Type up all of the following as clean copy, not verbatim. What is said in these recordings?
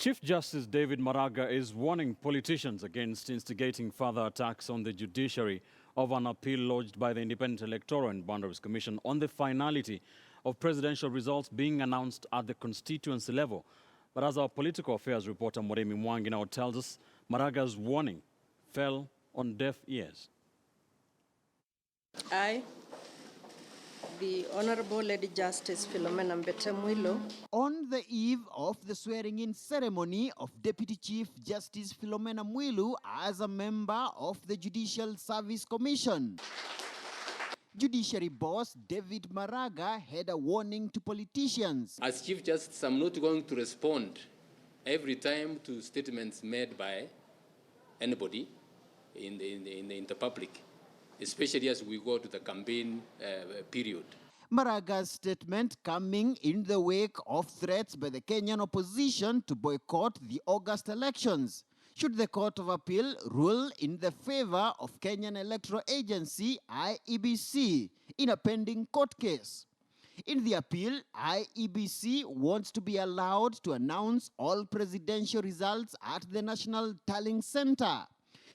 Chief Justice David Maraga is warning politicians against instigating further attacks on the judiciary of an appeal lodged by the Independent Electoral and Boundaries Commission on the finality of presidential results being announced at the constituency level. But as our political affairs reporter Moremi Mwangi now tells us, Maraga's warning fell on deaf ears. I, the Honorable Lady Justice Philomena Mbetemwilo. On the eve of the swearing-in ceremony of Deputy Chief Justice Philomena Mwilu as a member of the Judicial Service Commission, Judiciary boss David Maraga had a warning to politicians. As Chief Justice, I'm not going to respond every time to statements made by anybody in the public, especially as we go to the campaign period. Maraga's statement coming in the wake of threats by the Kenyan opposition to boycott the August elections, should the Court of Appeal rule in the favor of Kenyan Electoral Agency, IEBC, in a pending court case. In the appeal, IEBC wants to be allowed to announce all presidential results at the National Tallying Center.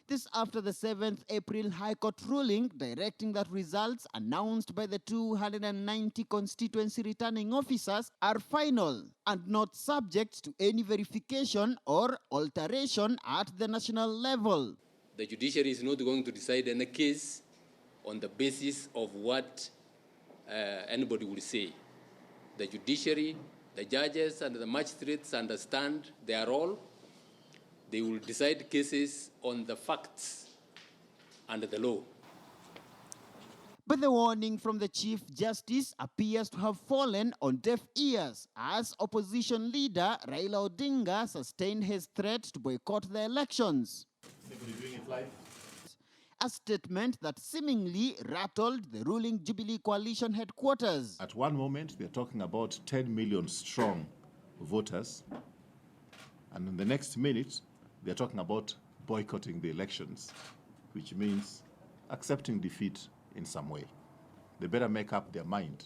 This after the 7th April High Court ruling directing that results announced by the 290 constituency returning officers are final and not subject to any verification or alteration at the national level. The judiciary is not going to decide any case on the basis of what anybody will say. The judiciary, the judges and the magistrates understand their role. They will decide cases on the facts and the law. But the warning from the Chief Justice appears to have fallen on deaf ears as opposition leader Raila Odinga sustained his threat to boycott the elections. A statement that seemingly rattled the ruling Jubilee coalition headquarters. At one moment, we are talking about 10 million strong voters, and in the next minute, they're talking about boycotting the elections, which means accepting defeat in some way. They better make up their mind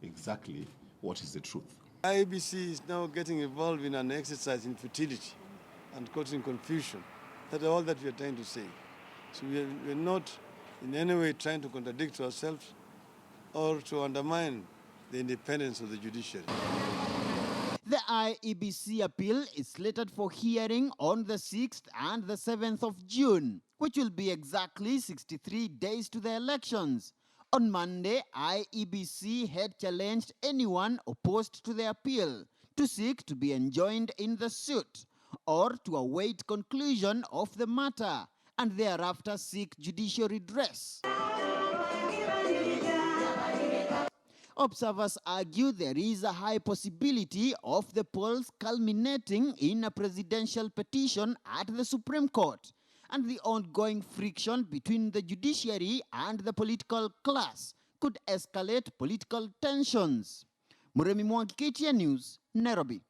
exactly what is the truth. IEBC is now getting involved in an exercise in futility and causing confusion. That's all that we are trying to say. So we're not in any way trying to contradict ourselves or to undermine the independence of the judiciary. The IEBC appeal is slated for hearing on the 6th and the 7th of June, which will be exactly 63 days to the elections. On Monday, IEBC had challenged anyone opposed to the appeal to seek to be enjoined in the suit or to await conclusion of the matter and thereafter seek judicial redress. Observers argue there is a high possibility of the polls culminating in a presidential petition at the Supreme Court, and the ongoing friction between the judiciary and the political class could escalate political tensions. Moremi Mwangi, KTN News, Nairobi.